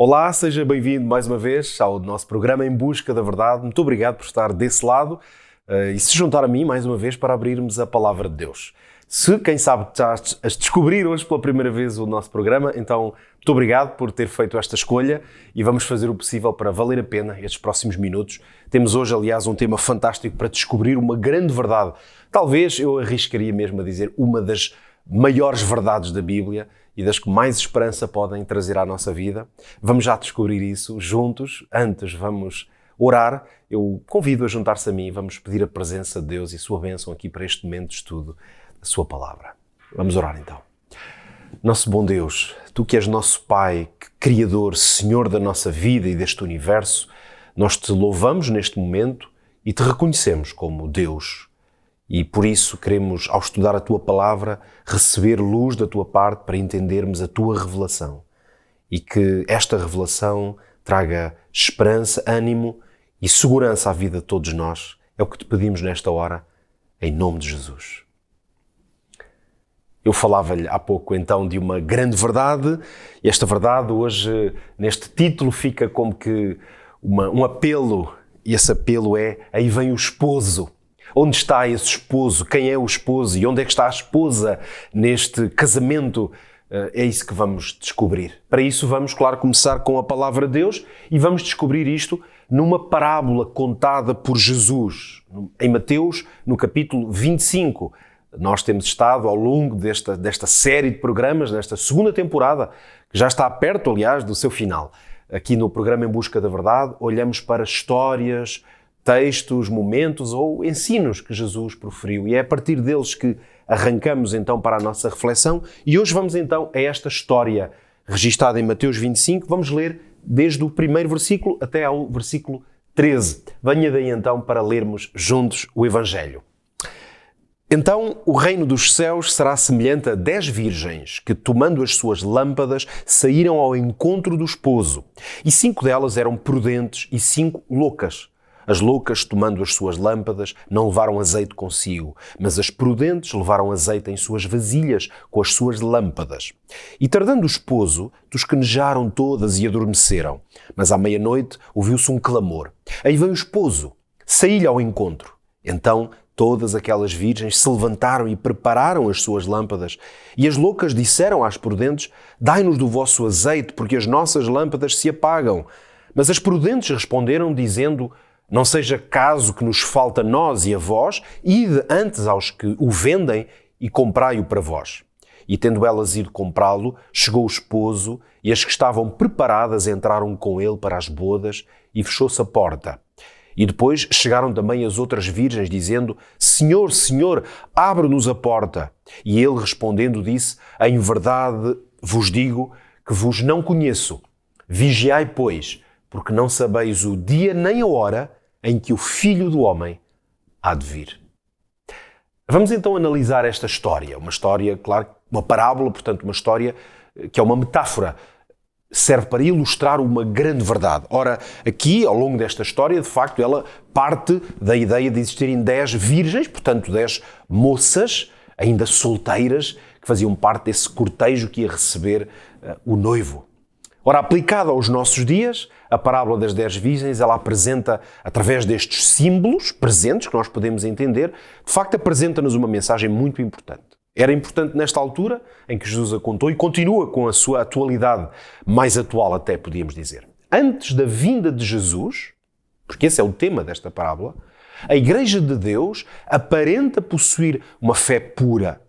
Olá, seja bem-vindo mais uma vez ao nosso programa Em Busca da Verdade. Muito obrigado por estar desse lado e se juntar a mim mais uma vez para abrirmos a Palavra de Deus. Se, quem sabe, estás a descobrir hoje pela primeira vez o nosso programa, então muito obrigado por ter feito esta escolha e vamos fazer o possível para valer a pena estes próximos minutos. Temos hoje, aliás, um tema fantástico para descobrir uma grande verdade. Talvez eu arriscaria mesmo a dizer uma das maiores verdades da Bíblia e das que mais esperança podem trazer à nossa vida. Vamos já descobrir isso juntos. Antes vamos orar. Eu convido a juntar-se a mim e vamos pedir a presença de Deus e a sua bênção aqui para este momento de estudo da sua palavra. Vamos orar então. Nosso bom Deus, Tu que és nosso Pai, Criador, Senhor da nossa vida e deste universo, nós Te louvamos neste momento e Te reconhecemos como Deus. E por isso queremos, ao estudar a Tua Palavra, receber luz da Tua parte para entendermos a Tua revelação. E que esta revelação traga esperança, ânimo e segurança à vida de todos nós. É o que Te pedimos nesta hora, em nome de Jesus. Eu falava-lhe há pouco então de uma grande verdade. E esta verdade hoje, neste título, fica como que um apelo. E esse apelo é: aí vem o esposo. Onde está esse esposo? Quem é o esposo? E onde é que está a esposa neste casamento? É isso que vamos descobrir. Para isso vamos, claro, começar com a Palavra de Deus e vamos descobrir isto numa parábola contada por Jesus, em Mateus, no capítulo 25. Nós temos estado ao longo desta série de programas, nesta segunda temporada, que já está perto, aliás, do seu final. Aqui no programa Em Busca da Verdade, olhamos para histórias, textos, momentos ou ensinos que Jesus proferiu. E é a partir deles que arrancamos então para a nossa reflexão. E hoje vamos então a esta história registada em Mateus 25. Vamos ler desde o primeiro versículo até ao versículo 13. Venha daí então para lermos juntos o Evangelho. Então o reino dos céus será semelhante a 10 virgens que, tomando as suas lâmpadas, saíram ao encontro do esposo. E 5 delas eram prudentes e 5 loucas. As loucas, tomando as suas lâmpadas, não levaram azeite consigo, mas as prudentes levaram azeite em suas vasilhas com as suas lâmpadas. E tardando o esposo, tosquenejaram todas e adormeceram. Mas à meia-noite ouviu-se um clamor: aí vem o esposo, saí-lhe ao encontro. Então todas aquelas virgens se levantaram e prepararam as suas lâmpadas. E as loucas disseram às prudentes: dai-nos do vosso azeite, porque as nossas lâmpadas se apagam. Mas as prudentes responderam, dizendo: não seja caso que nos falte a nós e a vós, ide antes aos que o vendem e comprai-o para vós. E tendo elas ido comprá-lo, chegou o esposo, e as que estavam preparadas entraram com ele para as bodas, e fechou-se a porta. E depois chegaram também as outras virgens, dizendo: Senhor, Senhor, abre-nos a porta. E ele respondendo disse: em verdade vos digo que vos não conheço. Vigiai, pois, porque não sabeis o dia nem a hora em que o Filho do Homem há de vir. Vamos então analisar esta história. Uma história, claro, uma parábola, portanto uma história que é uma metáfora. Serve para ilustrar uma grande verdade. Ora, aqui, ao longo desta história, de facto, ela parte da ideia de existirem 10 virgens, portanto 10 moças, ainda solteiras, que faziam parte desse cortejo que ia receber o noivo. Ora, aplicada aos nossos dias, a parábola das 10 virgens, ela apresenta, através destes símbolos presentes que nós podemos entender, de facto apresenta-nos uma mensagem muito importante. Era importante nesta altura em que Jesus a contou e continua com a sua atualidade, mais atual até, podíamos dizer. Antes da vinda de Jesus, porque esse é o tema desta parábola, a Igreja de Deus aparenta possuir uma fé pura.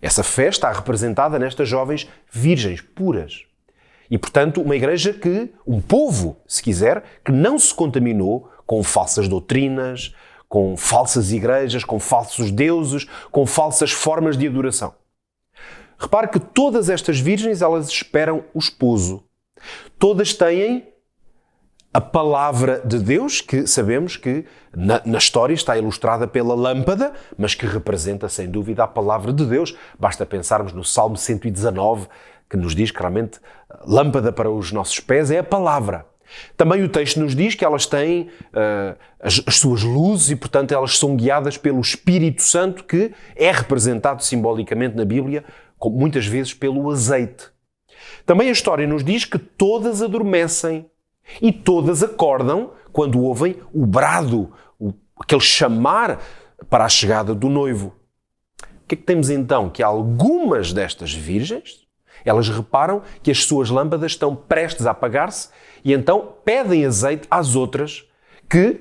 Essa fé está representada nestas jovens virgens puras. E, portanto, uma igreja um povo, se quiser, que não se contaminou com falsas doutrinas, com falsas igrejas, com falsos deuses, com falsas formas de adoração. Repare que todas estas virgens, elas esperam o esposo. Todas têm a palavra de Deus, que sabemos que na história está ilustrada pela lâmpada, mas que representa, sem dúvida, a palavra de Deus. Basta pensarmos no Salmo 119, que nos diz claramente: lâmpada para os nossos pés é a palavra. Também o texto nos diz que elas têm as suas luzes e, portanto, elas são guiadas pelo Espírito Santo, que é representado simbolicamente na Bíblia, muitas vezes pelo azeite. Também a história nos diz que todas adormecem e todas acordam quando ouvem o brado, aquele chamar para a chegada do noivo. O que é que temos então? Que algumas destas virgens, elas reparam que as suas lâmpadas estão prestes a apagar-se e então pedem azeite às outras que,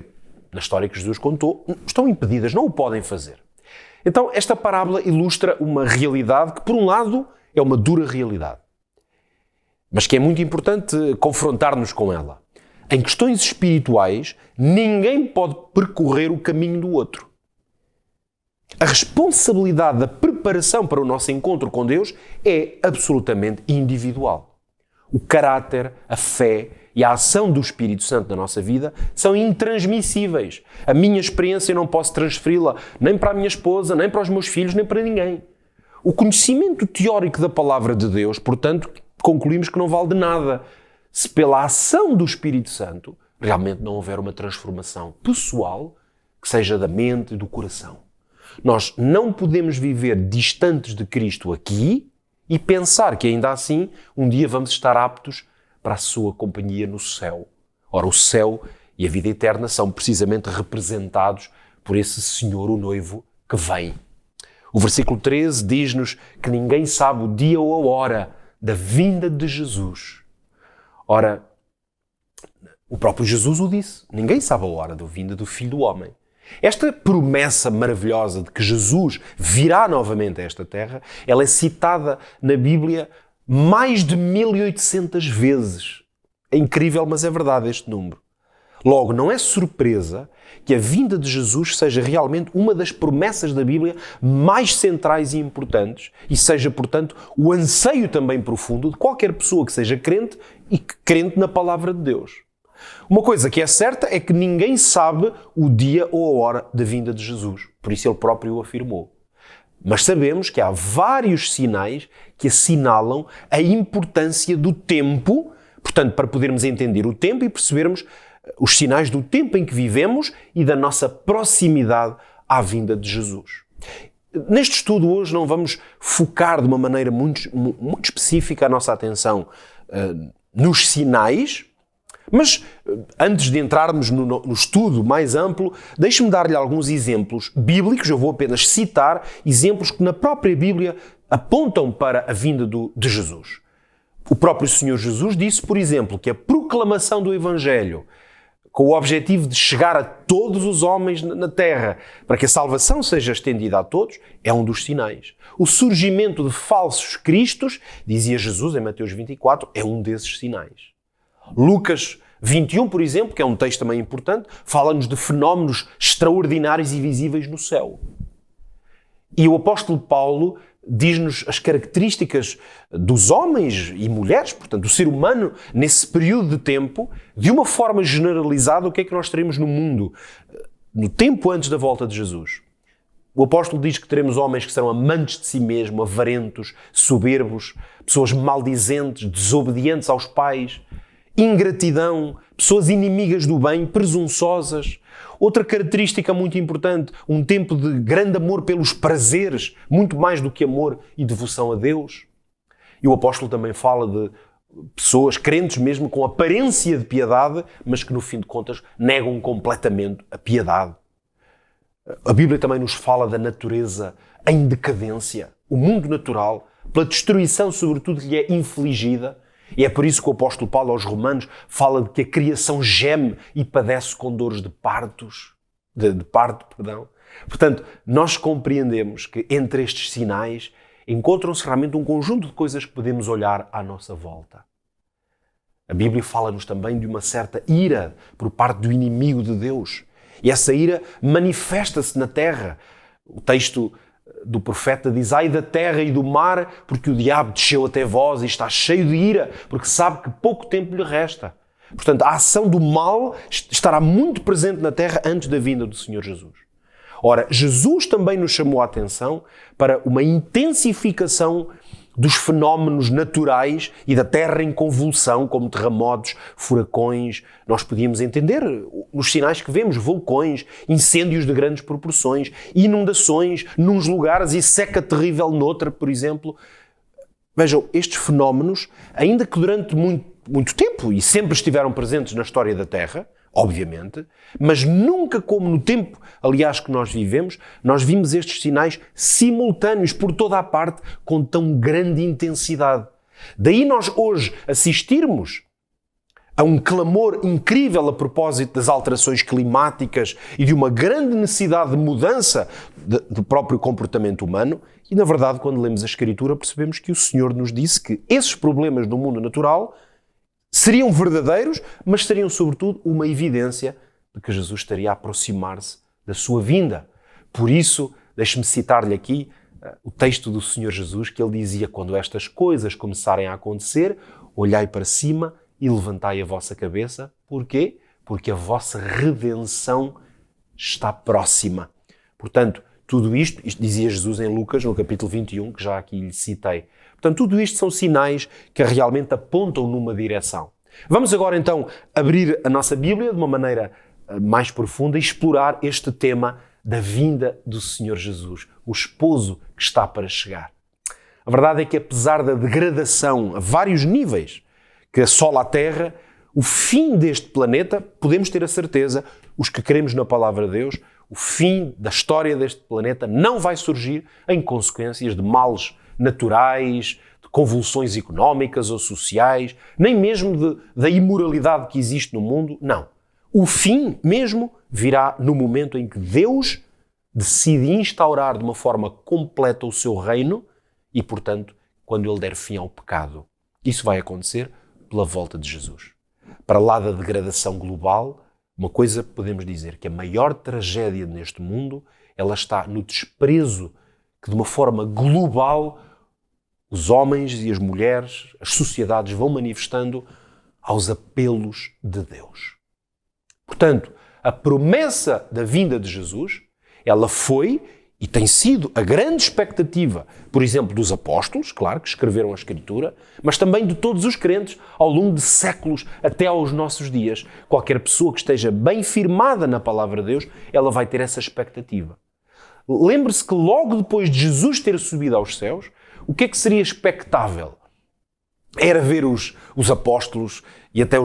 na história que Jesus contou, estão impedidas, não o podem fazer. Então, esta parábola ilustra uma realidade que, por um lado, é uma dura realidade, mas que é muito importante confrontar-nos com ela. Em questões espirituais, ninguém pode percorrer o caminho do outro. A responsabilidade da preparação para o nosso encontro com Deus é absolutamente individual. O caráter, a fé e a ação do Espírito Santo na nossa vida são intransmissíveis. A minha experiência eu não posso transferi-la nem para a minha esposa, nem para os meus filhos, nem para ninguém. O conhecimento teórico da palavra de Deus, portanto, concluímos que não vale de nada se pela ação do Espírito Santo realmente não houver uma transformação pessoal que seja da mente e do coração. Nós não podemos viver distantes de Cristo aqui e pensar que ainda assim um dia vamos estar aptos para a sua companhia no céu. Ora, o céu e a vida eterna são precisamente representados por esse Senhor, o noivo, que vem. O versículo 13 diz-nos que ninguém sabe o dia ou a hora da vinda de Jesus. Ora, o próprio Jesus o disse. Ninguém sabe a hora da vinda do Filho do Homem. Esta promessa maravilhosa de que Jesus virá novamente a esta terra, ela é citada na Bíblia mais de 1800 vezes. É incrível, mas é verdade este número. Logo, não é surpresa que a vinda de Jesus seja realmente uma das promessas da Bíblia mais centrais e importantes e seja, portanto, o anseio também profundo de qualquer pessoa que seja crente e crente na palavra de Deus. Uma coisa que é certa é que ninguém sabe o dia ou a hora da vinda de Jesus. Por isso ele próprio o afirmou. Mas sabemos que há vários sinais que assinalam a importância do tempo, portanto, para podermos entender o tempo e percebermos os sinais do tempo em que vivemos e da nossa proximidade à vinda de Jesus. Neste estudo hoje não vamos focar de uma maneira muito específica a nossa atenção nos sinais, mas antes de entrarmos no estudo mais amplo, deixe-me dar-lhe alguns exemplos bíblicos. Eu vou apenas citar exemplos que na própria Bíblia apontam para a vinda de Jesus. O próprio Senhor Jesus disse, por exemplo, que a proclamação do Evangelho, com o objetivo de chegar a todos os homens na terra, para que a salvação seja estendida a todos, é um dos sinais. O surgimento de falsos cristos, dizia Jesus em Mateus 24, é um desses sinais. Lucas 21, por exemplo, que é um texto também importante, fala-nos de fenómenos extraordinários e visíveis no céu. E o apóstolo Paulo diz-nos as características dos homens e mulheres, portanto, do ser humano, nesse período de tempo, de uma forma generalizada, o que é que nós teremos no mundo, no tempo antes da volta de Jesus. O apóstolo diz que teremos homens que serão amantes de si mesmo, avarentos, soberbos, pessoas maldizentes, desobedientes aos pais, ingratidão, pessoas inimigas do bem, presunçosas. Outra característica muito importante, um tempo de grande amor pelos prazeres, muito mais do que amor e devoção a Deus. E o apóstolo também fala de pessoas crentes mesmo com aparência de piedade, mas que no fim de contas negam completamente a piedade. A Bíblia também nos fala da natureza em decadência, o mundo natural, pela destruição sobretudo que lhe é infligida. E é por isso que o apóstolo Paulo aos Romanos fala de que a criação geme e padece com dores de parto. Portanto, nós compreendemos que entre estes sinais encontram-se realmente um conjunto de coisas que podemos olhar à nossa volta. A Bíblia fala-nos também de uma certa ira por parte do inimigo de Deus. E essa ira manifesta-se na terra. O texto do profeta diz, ai da terra e do mar, porque o diabo desceu até vós e está cheio de ira, porque sabe que pouco tempo lhe resta. Portanto, a ação do mal estará muito presente na terra antes da vinda do Senhor Jesus. Ora, Jesus também nos chamou a atenção para uma intensificação dos fenómenos naturais e da terra em convulsão, como terremotos, furacões. Nós podíamos entender nos sinais que vemos, vulcões, incêndios de grandes proporções, inundações nos lugares e seca terrível noutra, por exemplo. Vejam, estes fenómenos, ainda que durante muito tempo, e sempre estiveram presentes na história da Terra, obviamente, mas nunca como no tempo, aliás, que nós vivemos, nós vimos estes sinais simultâneos por toda a parte, com tão grande intensidade. Daí nós hoje assistirmos a um clamor incrível a propósito das alterações climáticas e de uma grande necessidade de mudança do próprio comportamento humano. E, na verdade, quando lemos a Escritura, percebemos que o Senhor nos disse que esses problemas no mundo natural seriam verdadeiros, mas seriam, sobretudo, uma evidência de que Jesus estaria a aproximar-se da sua vinda. Por isso, deixe-me citar-lhe aqui o texto do Senhor Jesus, que ele dizia: quando estas coisas começarem a acontecer, olhai para cima e levantai a vossa cabeça. Porquê? Porque a vossa redenção está próxima. Portanto, tudo isto dizia Jesus em Lucas, no capítulo 21, que já aqui lhe citei. Portanto, tudo isto são sinais que realmente apontam numa direção. Vamos agora então abrir a nossa Bíblia de uma maneira mais profunda e explorar este tema da vinda do Senhor Jesus, o esposo que está para chegar. A verdade é que, apesar da degradação a vários níveis que assola a Terra, o fim deste planeta, podemos ter a certeza, os que cremos na palavra de Deus, o fim da história deste planeta não vai surgir em consequências de males naturais, de convulsões económicas ou sociais, nem mesmo da imoralidade que existe no mundo. Não. O fim mesmo virá no momento em que Deus decide instaurar de uma forma completa o seu reino e, portanto, quando Ele der fim ao pecado. Isso vai acontecer pela volta de Jesus. Para lá da degradação global, uma coisa podemos dizer, que a maior tragédia neste mundo, ela está no desprezo que de uma forma global os homens e as mulheres, as sociedades vão manifestando aos apelos de Deus. Portanto, a promessa da vinda de Jesus, ela foi e tem sido a grande expectativa, por exemplo, dos apóstolos, claro, que escreveram a Escritura, mas também de todos os crentes ao longo de séculos até aos nossos dias. Qualquer pessoa que esteja bem firmada na palavra de Deus, ela vai ter essa expectativa. Lembre-se que logo depois de Jesus ter subido aos céus, o que é que seria expectável? Era ver os apóstolos e até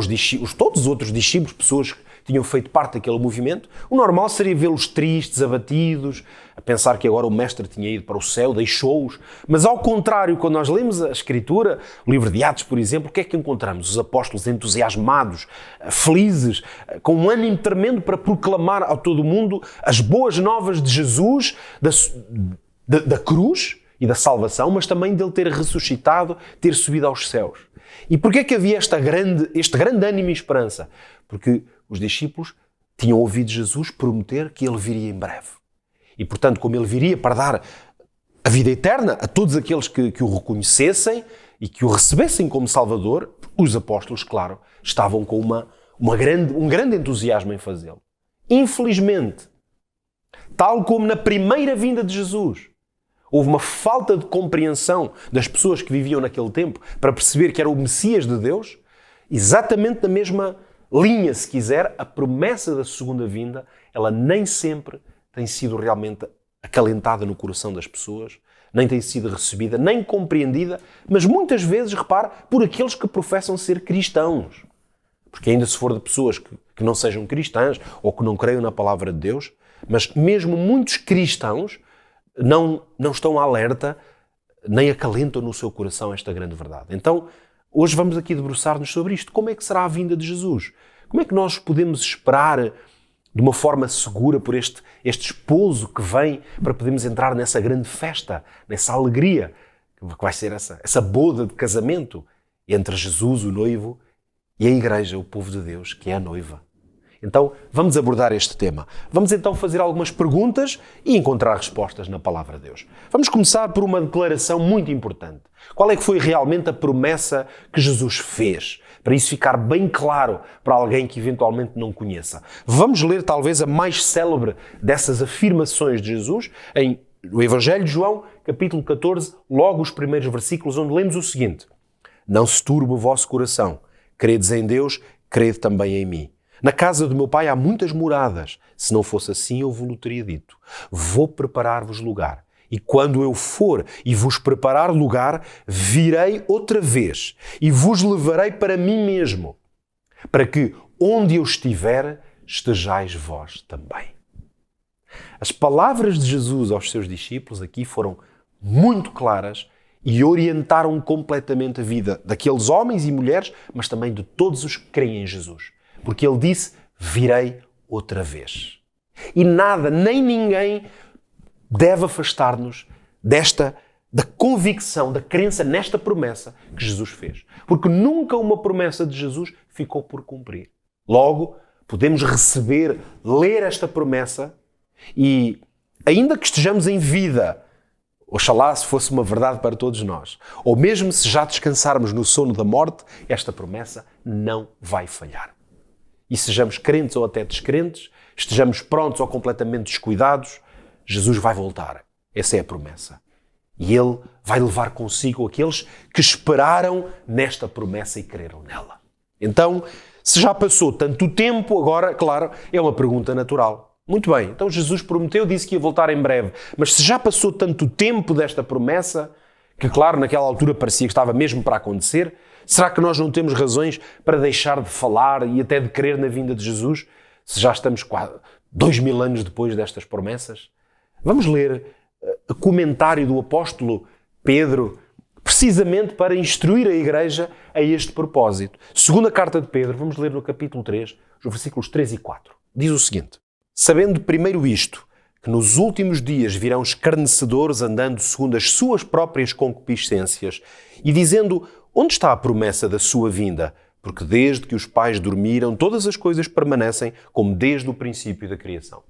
todos os outros discípulos, pessoas que tinham feito parte daquele movimento. O normal seria vê-los tristes, abatidos, a pensar que agora o Mestre tinha ido para o céu, deixou-os. Mas ao contrário, quando nós lemos a Escritura, o livro de Atos, por exemplo, o que é que encontramos? Os apóstolos entusiasmados, felizes, com um ânimo tremendo para proclamar a todo o mundo as boas novas de Jesus, da cruz e da salvação, mas também dele ter ressuscitado, ter subido aos céus. E porquê é que havia este grande ânimo e esperança? Porque os discípulos tinham ouvido Jesus prometer que ele viria em breve. E, portanto, como ele viria para dar a vida eterna a todos aqueles que o reconhecessem e que o recebessem como Salvador, os apóstolos, claro, estavam com um grande entusiasmo em fazê-lo. Infelizmente, tal como na primeira vinda de Jesus, houve uma falta de compreensão das pessoas que viviam naquele tempo para perceber que era o Messias de Deus, exatamente na mesma linha, se quiser, a promessa da segunda vinda, ela nem sempre tem sido realmente acalentada no coração das pessoas, nem tem sido recebida, nem compreendida, mas muitas vezes, repare, por aqueles que professam ser cristãos. Porque ainda se for de pessoas que não sejam cristãs ou que não creiam na palavra de Deus, mas mesmo muitos cristãos não estão alerta, nem acalentam no seu coração esta grande verdade. Então, hoje vamos aqui debruçar-nos sobre isto. Como é que será a vinda de Jesus? Como é que nós podemos esperar de uma forma segura por este esposo que vem para podermos entrar nessa grande festa, nessa alegria, que vai ser essa boda de casamento entre Jesus, o noivo, e a igreja, o povo de Deus, que é a noiva? Então, vamos abordar este tema. Vamos então fazer algumas perguntas e encontrar respostas na palavra de Deus. Vamos começar por uma declaração muito importante. Qual é que foi realmente a promessa que Jesus fez? Para isso ficar bem claro para alguém que eventualmente não conheça. Vamos ler talvez a mais célebre dessas afirmações de Jesus no Evangelho de João, capítulo 14, logo os primeiros versículos, onde lemos o seguinte: não se turbe o vosso coração. Credes em Deus, crede também em mim. Na casa do meu pai há muitas moradas. Se não fosse assim, eu vos teria dito. Vou preparar-vos lugar. E quando eu for e vos preparar lugar, virei outra vez e vos levarei para mim mesmo, para que onde eu estiver, estejais vós também. As palavras de Jesus aos seus discípulos aqui foram muito claras e orientaram completamente a vida daqueles homens e mulheres, mas também de todos os que creem em Jesus. Porque ele disse, virei outra vez. E nada, nem ninguém deve afastar-nos da convicção, da crença nesta promessa que Jesus fez. Porque nunca uma promessa de Jesus ficou por cumprir. Logo, podemos receber, ler esta promessa e, ainda que estejamos em vida, oxalá se fosse uma verdade para todos nós, ou mesmo se já descansarmos no sono da morte, esta promessa não vai falhar. E sejamos crentes ou até descrentes, estejamos prontos ou completamente descuidados, Jesus vai voltar. Essa é a promessa. E Ele vai levar consigo aqueles que esperaram nesta promessa e creram nela. Então, se já passou tanto tempo, agora, claro, é uma pergunta natural. Muito bem, então Jesus prometeu, disse que ia voltar em breve. Mas se já passou tanto tempo desta promessa, que claro, naquela altura parecia que estava mesmo para acontecer, será que nós não temos razões para deixar de falar e até de crer na vinda de Jesus, se já estamos quase 2000 anos depois destas promessas? Vamos ler o comentário do apóstolo Pedro, precisamente para instruir a Igreja a este propósito. Segunda carta de Pedro, vamos ler no capítulo 3, os versículos 3 e 4. Diz o seguinte: sabendo primeiro isto, que nos últimos dias virão escarnecedores andando segundo as suas próprias concupiscências e dizendo, onde está a promessa da sua vinda? Porque desde que os pais dormiram, todas as coisas permanecem como desde o princípio da criação.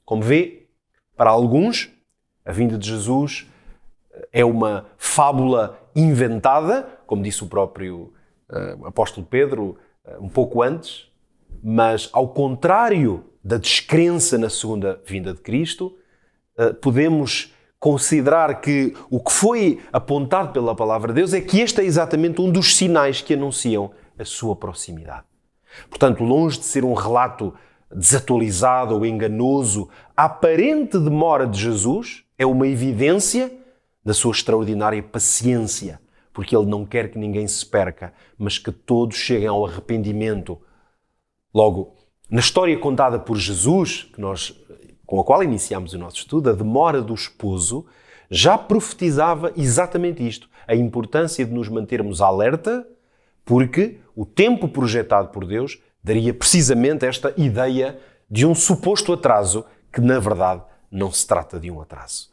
Como vê, para alguns, a vinda de Jesus é uma fábula inventada, como disse o próprio apóstolo Pedro um pouco antes, mas ao contrário da descrença na segunda vinda de Cristo, podemos considerar que o que foi apontado pela palavra de Deus é que este é exatamente um dos sinais que anunciam a sua proximidade. Portanto, longe de ser um relato desatualizado ou enganoso, a aparente demora de Jesus é uma evidência da sua extraordinária paciência, porque Ele não quer que ninguém se perca, mas que todos cheguem ao arrependimento. Logo, na história contada por Jesus, com a qual iniciamos o nosso estudo, a demora do esposo já profetizava exatamente isto, a importância de nos mantermos alerta, porque o tempo projetado por Deus daria precisamente esta ideia de um suposto atraso, que na verdade não se trata de um atraso.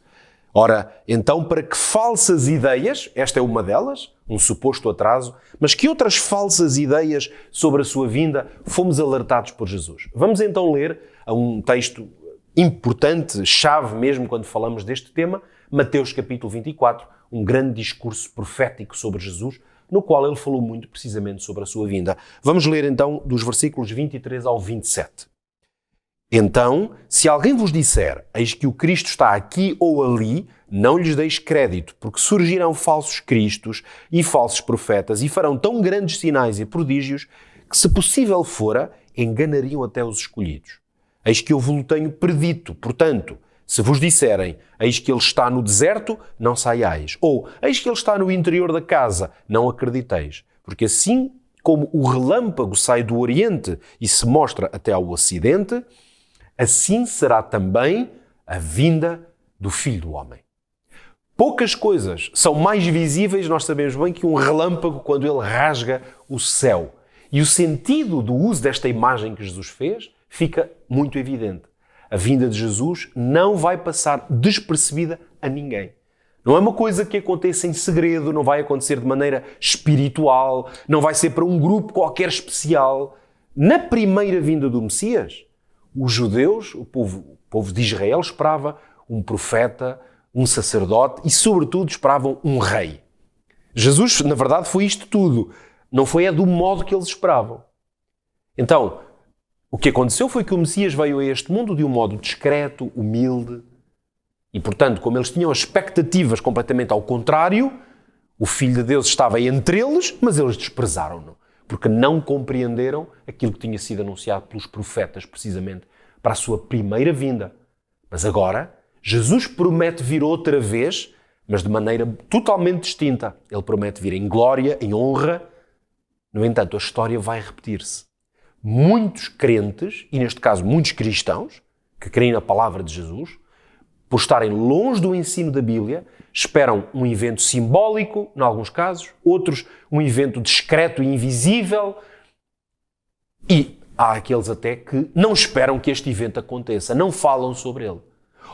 Ora, então, para que falsas ideias, esta é uma delas, um suposto atraso, mas que outras falsas ideias sobre a sua vinda fomos alertados por Jesus? Vamos então ler um texto importante, chave mesmo quando falamos deste tema, Mateus capítulo 24, um grande discurso profético sobre Jesus, no qual ele falou muito precisamente sobre a sua vinda. Vamos ler então dos versículos 23 ao 27. Então, se alguém vos disser, eis que o Cristo está aqui ou ali, não lhes deis crédito, porque surgirão falsos cristos e falsos profetas e farão tão grandes sinais e prodígios que, se possível fora, enganariam até os escolhidos. Eis que eu vos tenho predito, portanto, se vos disserem, eis que ele está no deserto, não saiais. Ou, eis que ele está no interior da casa, não acrediteis. Porque assim como o relâmpago sai do Oriente e se mostra até ao Ocidente, assim será também a vinda do Filho do Homem. Poucas coisas são mais visíveis, nós sabemos bem, que um relâmpago quando ele rasga o céu. E o sentido do uso desta imagem que Jesus fez fica muito evidente. A vinda de Jesus não vai passar despercebida a ninguém. Não é uma coisa que aconteça em segredo, não vai acontecer de maneira espiritual, não vai ser para um grupo qualquer especial. Na primeira vinda do Messias, os judeus, o povo de Israel, esperava um profeta, um sacerdote e, sobretudo, esperavam um rei. Jesus, na verdade, foi isto tudo. Não foi do modo que eles esperavam. Então, o que aconteceu foi que o Messias veio a este mundo de um modo discreto, humilde, e, portanto, como eles tinham expectativas completamente ao contrário, o Filho de Deus estava entre eles, mas eles desprezaram-no, porque não compreenderam aquilo que tinha sido anunciado pelos profetas, precisamente, para a sua primeira vinda. Mas agora, Jesus promete vir outra vez, mas de maneira totalmente distinta. Ele promete vir em glória, em honra. No entanto, a história vai repetir-se. Muitos crentes, e neste caso muitos cristãos, que creem na palavra de Jesus, por estarem longe do ensino da Bíblia, esperam um evento simbólico, em alguns casos, outros um evento discreto e invisível, e há aqueles até que não esperam que este evento aconteça, não falam sobre ele.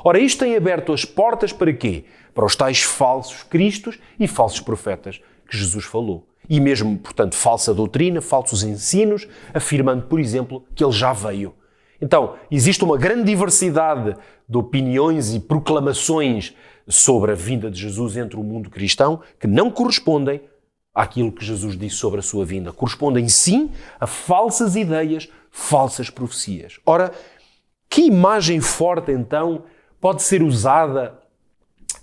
Ora, isto tem aberto as portas para quê? Para os tais falsos cristos e falsos profetas que Jesus falou. E mesmo, portanto, falsa doutrina, falsos ensinos, afirmando, por exemplo, que ele já veio. Então, existe uma grande diversidade de opiniões e proclamações sobre a vinda de Jesus entre o mundo cristão que não correspondem àquilo que Jesus disse sobre a sua vinda. Correspondem, sim, a falsas ideias, falsas profecias. Ora, que imagem forte, então, pode ser usada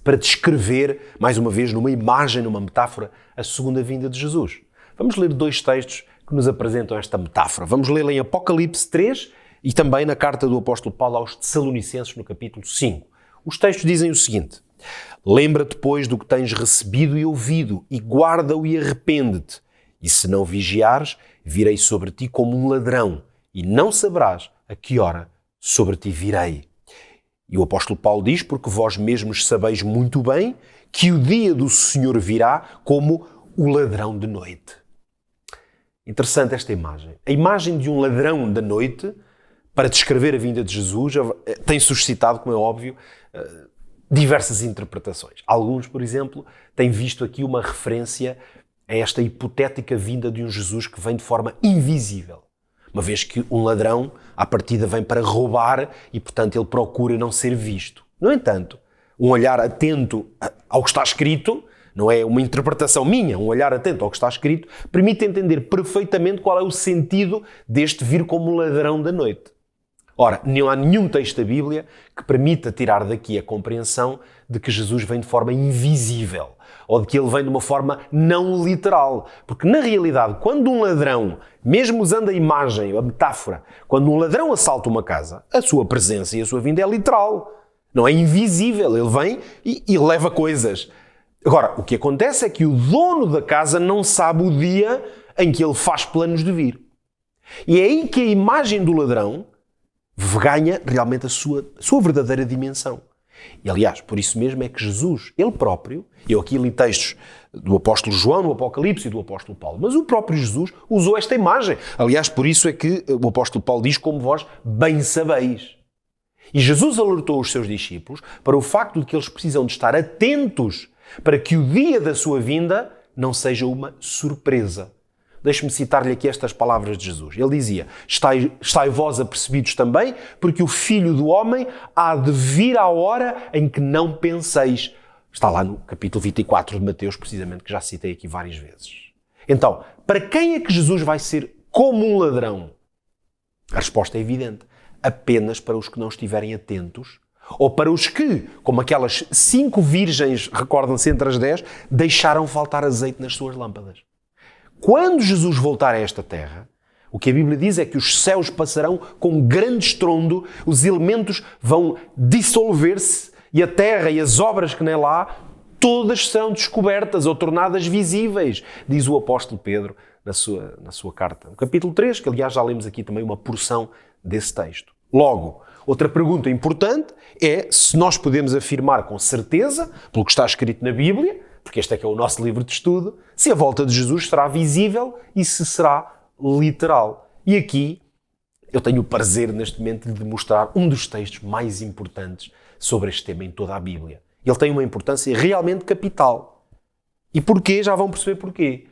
para descrever, mais uma vez, numa imagem, numa metáfora, a segunda vinda de Jesus? Vamos ler dois textos que nos apresentam esta metáfora. Vamos lê-la em Apocalipse 3 e também na carta do apóstolo Paulo aos Tessalonicenses, no capítulo 5. Os textos dizem o seguinte: lembra-te, pois, do que tens recebido e ouvido, e guarda-o e arrepende-te. E se não vigiares, virei sobre ti como um ladrão, e não saberás a que hora sobre ti virei. E o apóstolo Paulo diz: porque vós mesmos sabeis muito bem que o dia do Senhor virá como o ladrão de noite. Interessante esta imagem. A imagem de um ladrão da noite, para descrever a vinda de Jesus, tem suscitado, como é óbvio, diversas interpretações. Alguns, por exemplo, têm visto aqui uma referência a esta hipotética vinda de um Jesus que vem de forma invisível. Uma vez que um ladrão, à partida, vem para roubar e, portanto, ele procura não ser visto. No entanto, um olhar atento ao que está escrito, não é uma interpretação minha, um olhar atento ao que está escrito, permite entender perfeitamente qual é o sentido deste vir como ladrão da noite. Ora, não há nenhum texto da Bíblia que permita tirar daqui a compreensão de que Jesus vem de forma invisível ou de que ele vem de uma forma não literal. Porque, na realidade, quando um ladrão, mesmo usando a imagem, a metáfora, quando um ladrão assalta uma casa, a sua presença e a sua vinda é literal. Não é invisível. Ele vem e leva coisas. Agora, o que acontece é que o dono da casa não sabe o dia em que ele faz planos de vir. E é aí que a imagem do ladrão ganha realmente a sua verdadeira dimensão. E, aliás, por isso mesmo é que Jesus, ele próprio, eu aqui li textos do apóstolo João, do Apocalipse e do apóstolo Paulo, mas o próprio Jesus usou esta imagem. Aliás, por isso é que o apóstolo Paulo diz: como vós bem sabeis. E Jesus alertou os seus discípulos para o facto de que eles precisam de estar atentos para que o dia da sua vinda não seja uma surpresa. Deixe-me citar-lhe aqui estas palavras de Jesus. Ele dizia: estai vós apercebidos também, porque o Filho do Homem há de vir à hora em que não penseis. Está lá no capítulo 24 de Mateus, precisamente, que já citei aqui várias vezes. Então, para quem é que Jesus vai ser como um ladrão? A resposta é evidente. Apenas para os que não estiverem atentos, ou para os que, como aquelas 5 virgens, recordam-se entre as 10, deixaram faltar azeite nas suas lâmpadas. Quando Jesus voltar a esta terra, o que a Bíblia diz é que os céus passarão com grande estrondo, os elementos vão dissolver-se e a terra e as obras que nela há, todas serão descobertas ou tornadas visíveis, diz o apóstolo Pedro na sua carta. No capítulo 3, que aliás já lemos aqui também uma porção desse texto. Logo, outra pergunta importante é se nós podemos afirmar com certeza, pelo que está escrito na Bíblia, porque este é que é o nosso livro de estudo, se a volta de Jesus será visível e se será literal. E aqui eu tenho o prazer neste momento de mostrar um dos textos mais importantes sobre este tema em toda a Bíblia. Ele tem uma importância realmente capital. E porquê? Já vão perceber porquê.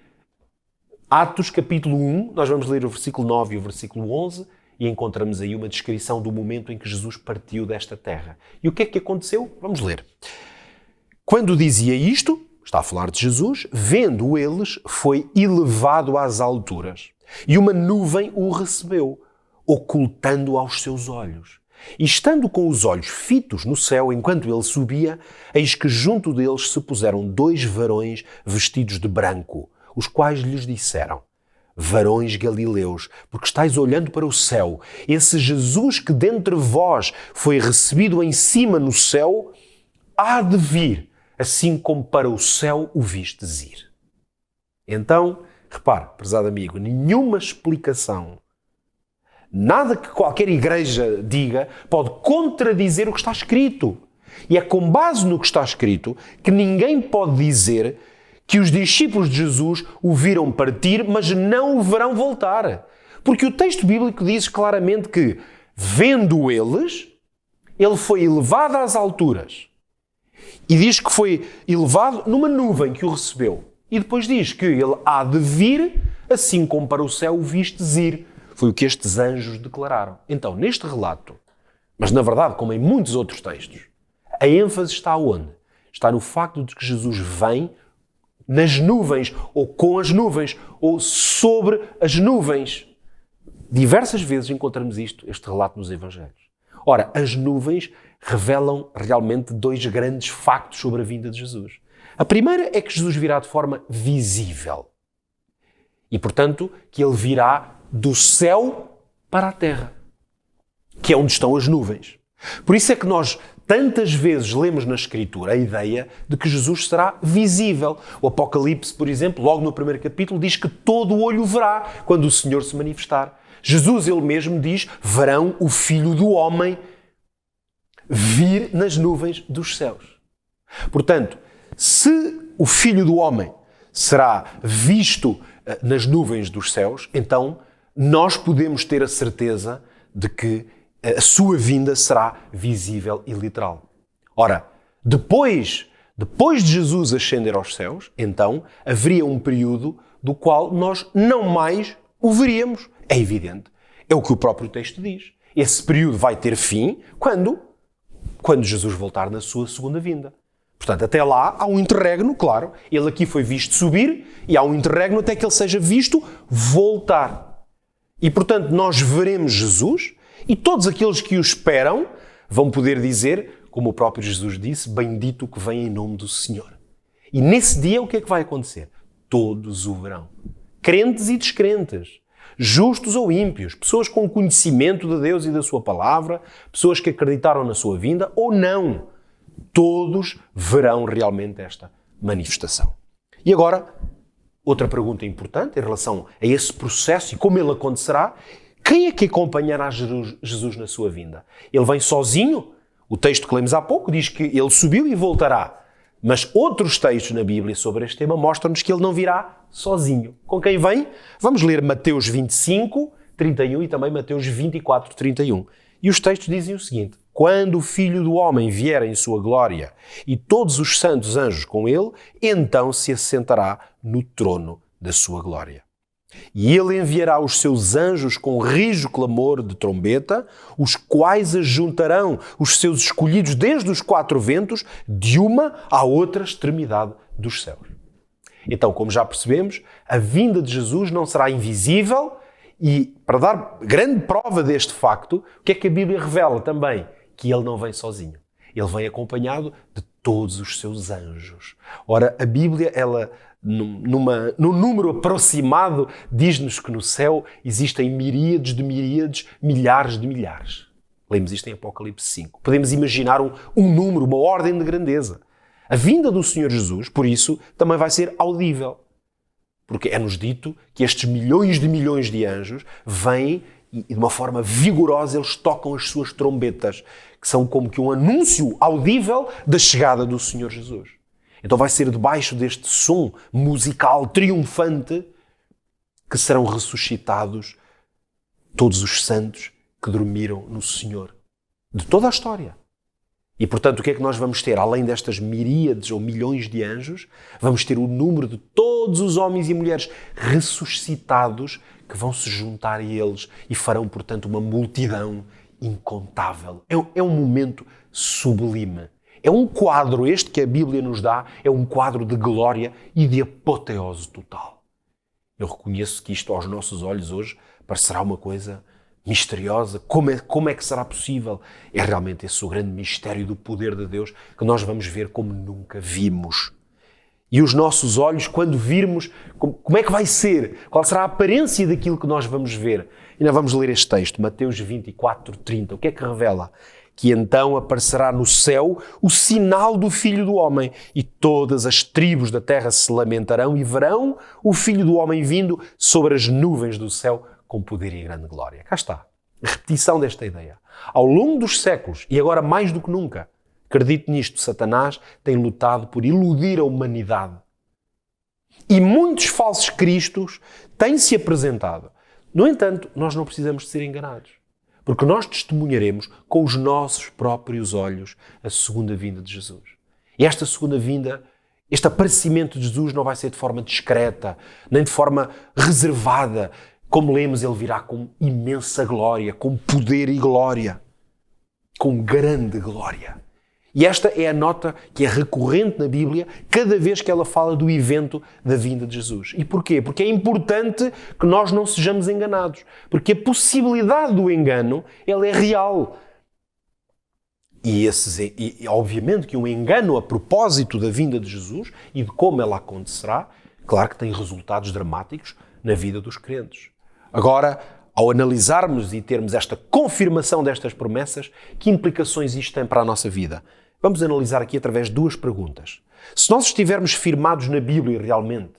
Atos capítulo 1, nós vamos ler o versículo 9 e o versículo 11 e encontramos aí uma descrição do momento em que Jesus partiu desta terra. E o que é que aconteceu? Vamos ler. Quando dizia isto, está a falar de Jesus, vendo eles, foi elevado às alturas. E uma nuvem o recebeu, ocultando-o aos seus olhos. E estando com os olhos fitos no céu, enquanto ele subia, eis que junto deles se puseram 2 varões vestidos de branco, os quais lhes disseram: varões galileus, porque estáis olhando para o céu. Esse Jesus que dentre vós foi recebido em cima no céu, há de vir, assim como para o céu o vistes ir. Então, repare, prezado amigo, nenhuma explicação, nada que qualquer igreja diga pode contradizer o que está escrito. E é com base no que está escrito que ninguém pode dizer que os discípulos de Jesus o viram partir, mas não o verão voltar. Porque o texto bíblico diz claramente que, vendo eles, ele foi elevado às alturas. E diz que foi elevado numa nuvem que o recebeu. E depois diz que ele há de vir, assim como para o céu o vistes ir. Foi o que estes anjos declararam. Então, neste relato, mas na verdade, como em muitos outros textos, a ênfase está onde? Está no facto de que Jesus vem nas nuvens, ou com as nuvens, ou sobre as nuvens. Diversas vezes encontramos este relato nos Evangelhos. Ora, as nuvens revelam realmente dois grandes factos sobre a vinda de Jesus. A primeira é que Jesus virá de forma visível. E, portanto, que ele virá do céu para a terra, que é onde estão as nuvens. Por isso é que nós tantas vezes lemos na Escritura a ideia de que Jesus será visível. O Apocalipse, por exemplo, logo no primeiro capítulo, diz que todo o olho verá quando o Senhor se manifestar. Jesus, ele mesmo diz, verão o Filho do Homem vir nas nuvens dos céus. Portanto, se o Filho do Homem será visto nas nuvens dos céus, então nós podemos ter a certeza de que a sua vinda será visível e literal. Ora, depois de Jesus ascender aos céus, então haveria um período do qual nós não mais o veríamos. É evidente. É o que o próprio texto diz. Esse período vai ter fim quando Jesus voltar na sua segunda vinda. Portanto, até lá há um interregno, claro. Ele aqui foi visto subir e há um interregno até que ele seja visto voltar. E, portanto, nós veremos Jesus e todos aqueles que o esperam vão poder dizer, como o próprio Jesus disse, bendito o que vem em nome do Senhor. E nesse dia o que é que vai acontecer? Todos o verão. Crentes e descrentes. Justos ou ímpios. Pessoas com conhecimento de Deus e da sua palavra. Pessoas que acreditaram na sua vinda ou não. Todos verão realmente esta manifestação. E agora, outra pergunta importante em relação a esse processo e como ele acontecerá. Quem é que acompanhará Jesus na sua vinda? Ele vem sozinho? O texto que lemos há pouco diz que ele subiu e voltará. Mas outros textos na Bíblia sobre este tema mostram-nos que ele não virá sozinho. Com quem vem? Vamos ler Mateus 25, 31 e também Mateus 24, 31. E os textos dizem o seguinte: quando o Filho do Homem vier em sua glória e todos os santos anjos com ele, então se assentará no trono da sua glória. E ele enviará os seus anjos com rijo clamor de trombeta, os quais ajuntarão os seus escolhidos desde os quatro ventos, de uma à outra extremidade dos céus. Então, como já percebemos, a vinda de Jesus não será invisível e, para dar grande prova deste facto, o que é que a Bíblia revela também? Que ele não vem sozinho. Ele vem acompanhado de todos os seus anjos. Ora, a Bíblia, ela, num número aproximado, diz-nos que no céu existem miríades de miríades, milhares de milhares. Lemos isto em Apocalipse 5. Podemos imaginar um número, uma ordem de grandeza. A vinda do Senhor Jesus, por isso, também vai ser audível. Porque é-nos dito que estes milhões de anjos vêm e de uma forma vigorosa eles tocam as suas trombetas, que são como que um anúncio audível da chegada do Senhor Jesus. Então vai ser debaixo deste som musical triunfante que serão ressuscitados todos os santos que dormiram no Senhor. De toda a história. E, portanto, o que é que nós vamos ter? Além destas miríades ou milhões de anjos, vamos ter o número de todos os homens e mulheres ressuscitados que vão se juntar a eles e farão, portanto, uma multidão incontável. É um momento sublime. É um quadro, este que a Bíblia nos dá, é um quadro de glória e de apoteose total. Eu reconheço que isto, aos nossos olhos hoje, parecerá uma coisa misteriosa. Como é que será possível? É realmente esse o grande mistério do poder de Deus que nós vamos ver como nunca vimos. E os nossos olhos, quando virmos, como é que vai ser? Qual será a aparência daquilo que nós vamos ver? E nós vamos ler este texto, Mateus 24:30. O que é que revela? Que então aparecerá no céu o sinal do Filho do Homem, e todas as tribos da terra se lamentarão e verão o Filho do Homem vindo sobre as nuvens do céu com poder e grande glória. Cá está, a repetição desta ideia. Ao longo dos séculos, e agora mais do que nunca, acredito nisto, Satanás tem lutado por iludir a humanidade. E muitos falsos cristos têm se apresentado. No entanto, nós não precisamos de ser enganados. Porque nós testemunharemos com os nossos próprios olhos a segunda vinda de Jesus. E esta segunda vinda, este aparecimento de Jesus não vai ser de forma discreta, nem de forma reservada. Como lemos, ele virá com imensa glória, com poder e glória, com grande glória. E esta é a nota que é recorrente na Bíblia cada vez que ela fala do evento da vinda de Jesus. E porquê? Porque é importante que nós não sejamos enganados. Porque a possibilidade do engano, ela é real. E obviamente que um engano a propósito da vinda de Jesus e de como ela acontecerá, claro que tem resultados dramáticos na vida dos crentes. Agora, ao analisarmos e termos esta confirmação destas promessas, que implicações isto tem para a nossa vida? Vamos analisar aqui através de duas perguntas. Se nós estivermos firmados na Bíblia realmente,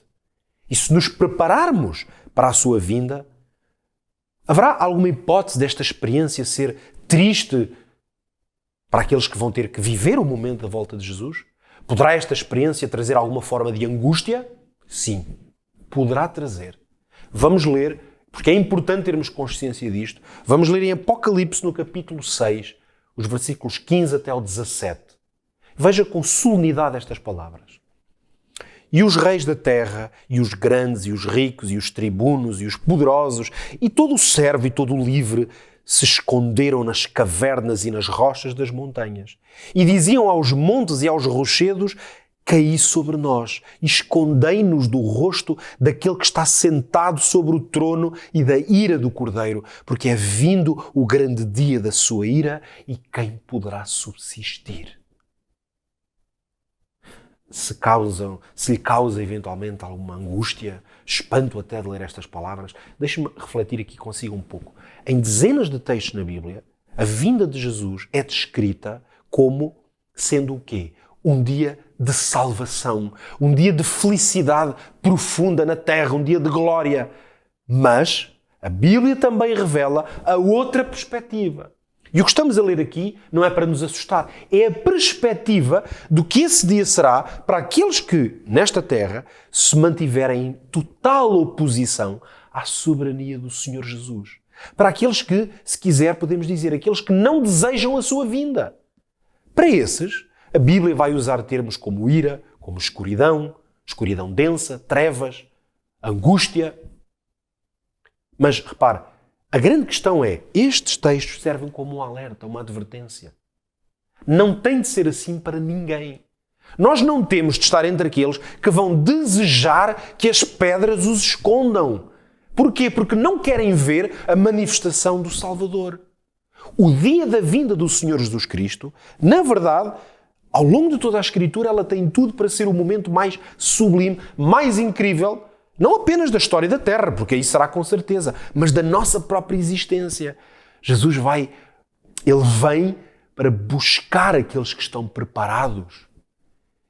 e se nos prepararmos para a sua vinda, haverá alguma hipótese desta experiência ser triste para aqueles que vão ter que viver o momento da volta de Jesus? Poderá esta experiência trazer alguma forma de angústia? Sim, poderá trazer. Vamos ler, porque é importante termos consciência disto. Vamos ler em Apocalipse, no capítulo 6, os versículos 15 até ao 17. Veja com solenidade estas palavras. E os reis da terra, e os grandes, e os ricos, e os tribunos, e os poderosos, e todo o servo e todo o livre, se esconderam nas cavernas e nas rochas das montanhas. E diziam aos montes e aos rochedos: caí sobre nós, e escondei-nos do rosto daquele que está sentado sobre o trono e da ira do Cordeiro, porque é vindo o grande dia da sua ira, e quem poderá subsistir? Se lhe causa eventualmente alguma angústia, espanto até de ler estas palavras, deixe-me refletir aqui consigo um pouco. Em dezenas de textos na Bíblia, a vinda de Jesus é descrita como sendo o quê? Um dia de salvação, um dia de felicidade profunda na terra, um dia de glória. Mas a Bíblia também revela a outra perspectiva. E o que estamos a ler aqui não é para nos assustar, é a perspectiva do que esse dia será para aqueles que, nesta terra, se mantiverem em total oposição à soberania do Senhor Jesus. Para aqueles que, se quiser, podemos dizer, aqueles que não desejam a sua vinda. Para esses, a Bíblia vai usar termos como ira, como escuridão, escuridão densa, trevas, angústia. Mas, repare, a grande questão é, estes textos servem como um alerta, uma advertência. Não tem de ser assim para ninguém. Nós não temos de estar entre aqueles que vão desejar que as pedras os escondam. Porquê? Porque não querem ver a manifestação do Salvador. O dia da vinda do Senhor Jesus Cristo, na verdade, ao longo de toda a Escritura, ela tem tudo para ser o momento mais sublime, mais incrível, não apenas da história da Terra, porque aí será com certeza, mas da nossa própria existência. Jesus ele vem para buscar aqueles que estão preparados.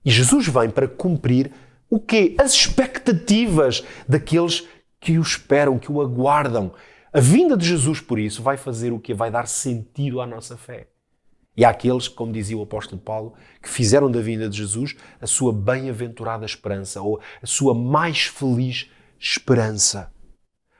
E Jesus vem para cumprir o quê? As expectativas daqueles que o esperam, que o aguardam. A vinda de Jesus, por isso, vai fazer o quê? Vai dar sentido à nossa fé. E há aqueles, como dizia o apóstolo Paulo, que fizeram da vinda de Jesus a sua bem-aventurada esperança, ou a sua mais feliz esperança.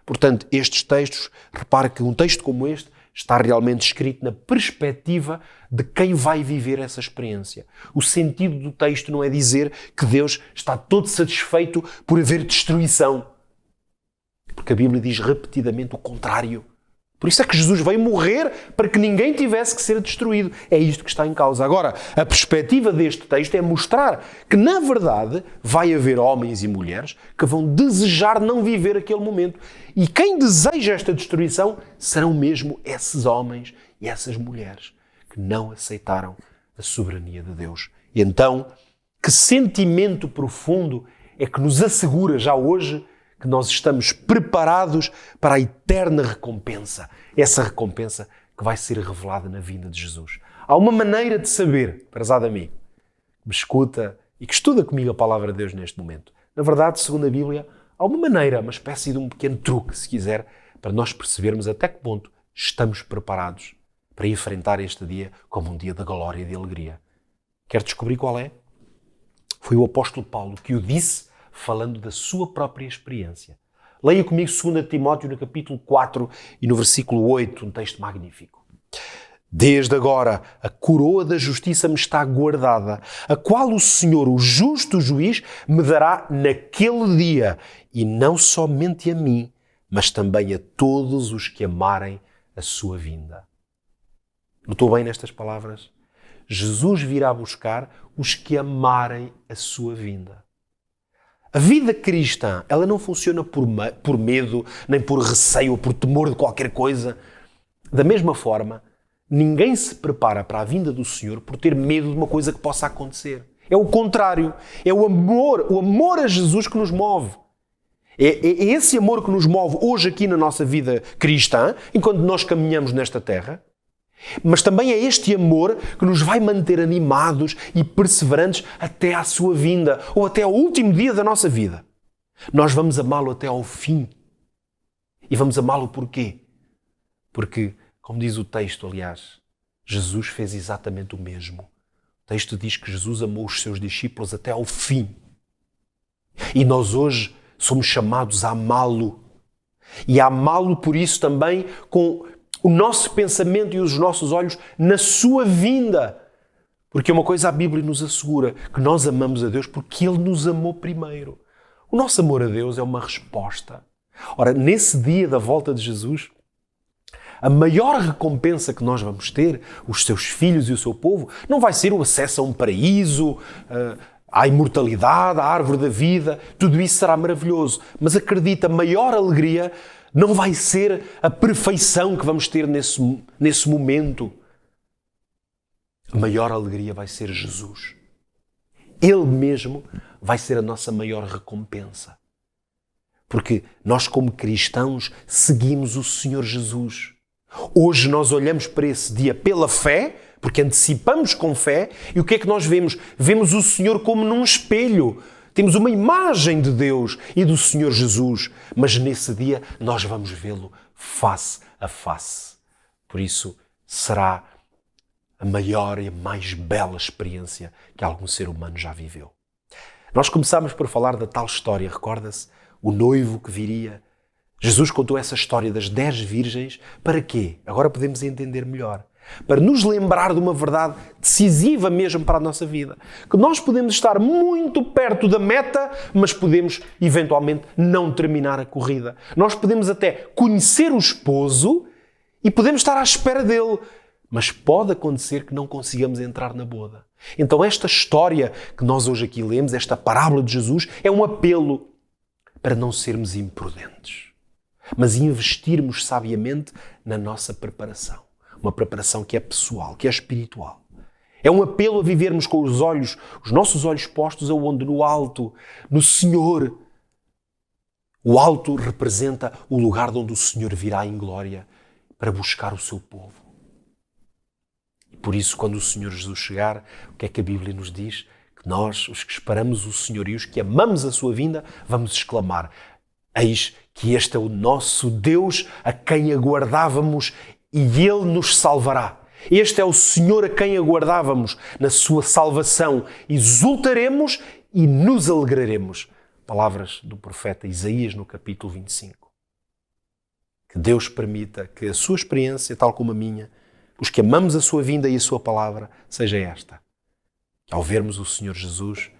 Portanto, estes textos, repare que um texto como este está realmente escrito na perspectiva de quem vai viver essa experiência. O sentido do texto não é dizer que Deus está todo satisfeito por haver destruição. Porque a Bíblia diz repetidamente o contrário. Por isso é que Jesus veio morrer para que ninguém tivesse que ser destruído. É isto que está em causa. Agora, a perspectiva deste texto é mostrar que, na verdade, vai haver homens e mulheres que vão desejar não viver aquele momento. E quem deseja esta destruição serão mesmo esses homens e essas mulheres que não aceitaram a soberania de Deus. E então, Que sentimento profundo é que nos assegura já hoje que nós estamos preparados para a eterna recompensa. Essa recompensa que vai ser revelada na vinda de Jesus. Há uma maneira de saber, prezado amigo, que me escuta e que estuda comigo a palavra de Deus neste momento. Na verdade, segundo a Bíblia, há uma maneira, uma espécie de um pequeno truque, se quiser, para nós percebermos até que ponto estamos preparados para enfrentar este dia como um dia de glória e de alegria. Quer descobrir qual é? Foi o apóstolo Paulo que o disse falando da sua própria experiência. Leia comigo 2 Timóteo no capítulo 4 e no versículo 8, um texto magnífico. Desde agora a coroa da justiça me está guardada, a qual o Senhor, o justo juiz, me dará naquele dia, e não somente a mim, mas também a todos os que amarem a sua vinda. Notou bem nestas palavras? Jesus virá buscar os que amarem a sua vinda. A vida cristã, ela não funciona por medo, nem por receio ou por temor de qualquer coisa. Da mesma forma, ninguém se prepara para a vinda do Senhor por ter medo de uma coisa que possa acontecer. É o contrário. É o amor a Jesus que nos move. É esse amor que nos move hoje aqui na nossa vida cristã, enquanto nós caminhamos nesta terra. Mas também é este amor que nos vai manter animados e perseverantes até à sua vinda, ou até ao último dia da nossa vida. Nós vamos amá-lo até ao fim. E vamos amá-lo porquê? Porque, como diz o texto, aliás, Jesus fez exatamente o mesmo. O texto diz que Jesus amou os seus discípulos até ao fim. E nós hoje somos chamados a amá-lo. E a amá-lo por isso também com o nosso pensamento e os nossos olhos na sua vinda. Porque uma coisa a Bíblia nos assegura, que nós amamos a Deus porque Ele nos amou primeiro. O nosso amor a Deus é uma resposta. Ora, nesse dia da volta de Jesus, a maior recompensa que nós vamos ter, os seus filhos e o seu povo, não vai ser o acesso a um paraíso, à imortalidade, à árvore da vida. Tudo isso será maravilhoso. Mas acredita, a maior alegria não vai ser a perfeição que vamos ter nesse momento. A maior alegria vai ser Jesus. Ele mesmo vai ser a nossa maior recompensa. Porque nós, como cristãos, seguimos o Senhor Jesus. Hoje nós olhamos para esse dia pela fé, porque antecipamos com fé, e o que é que nós vemos? Vemos o Senhor como num espelho. Temos uma imagem de Deus e do Senhor Jesus, mas nesse dia nós vamos vê-lo face a face. Por isso será a maior e a mais bela experiência que algum ser humano já viveu. Nós começámos por falar da tal história, recorda-se? O noivo que viria. Jesus contou essa história das 10 virgens. Para quê? Agora podemos entender melhor. Para nos lembrar de uma verdade decisiva mesmo para a nossa vida. Que nós podemos estar muito perto da meta, mas podemos eventualmente não terminar a corrida. Nós podemos até conhecer o esposo e podemos estar à espera dele, mas pode acontecer que não consigamos entrar na boda. Então esta história que nós hoje aqui lemos, esta parábola de Jesus, é um apelo para não sermos imprudentes, mas investirmos sabiamente na nossa preparação. Uma preparação que é pessoal, que é espiritual. É um apelo a vivermos com os nossos olhos postos aonde? No alto, no Senhor. O alto representa o lugar de onde o Senhor virá em glória para buscar o seu povo. E por isso, quando o Senhor Jesus chegar, o que é que a Bíblia nos diz? Que nós, os que esperamos o Senhor e os que amamos a sua vinda, vamos exclamar: eis que este é o nosso Deus a quem aguardávamos e Ele nos salvará. Este é o Senhor a quem aguardávamos na sua salvação. Exultaremos e nos alegraremos. Palavras do profeta Isaías no capítulo 25. Que Deus permita que a sua experiência, tal como a minha, os que amamos a sua vinda e a sua palavra, seja esta. Que ao vermos o Senhor Jesus,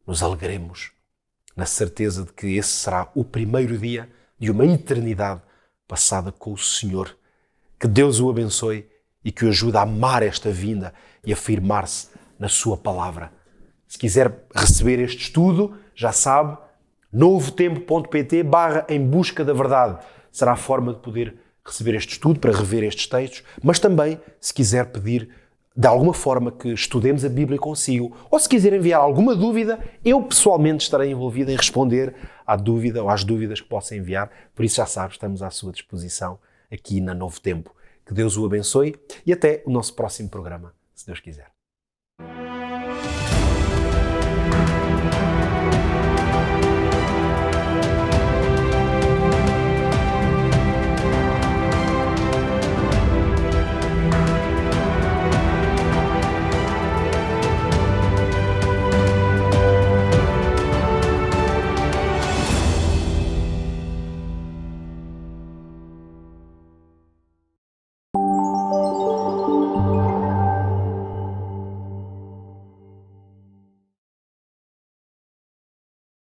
nos alegremos na certeza de que esse será o primeiro dia de uma eternidade passada com o Senhor. Que Deus o abençoe e que o ajude a amar esta vinda e a firmar-se na sua palavra. Se quiser receber este estudo, já sabe, novotempo.pt/em busca da verdade. Será a forma de poder receber este estudo para rever estes textos, mas também, se quiser pedir de alguma forma que estudemos a Bíblia consigo, ou se quiser enviar alguma dúvida, eu pessoalmente estarei envolvido em responder à dúvida ou às dúvidas que possa enviar. Por isso já sabes, estamos à sua disposição aqui na Novo Tempo. Que Deus o abençoe e até o nosso próximo programa, se Deus quiser.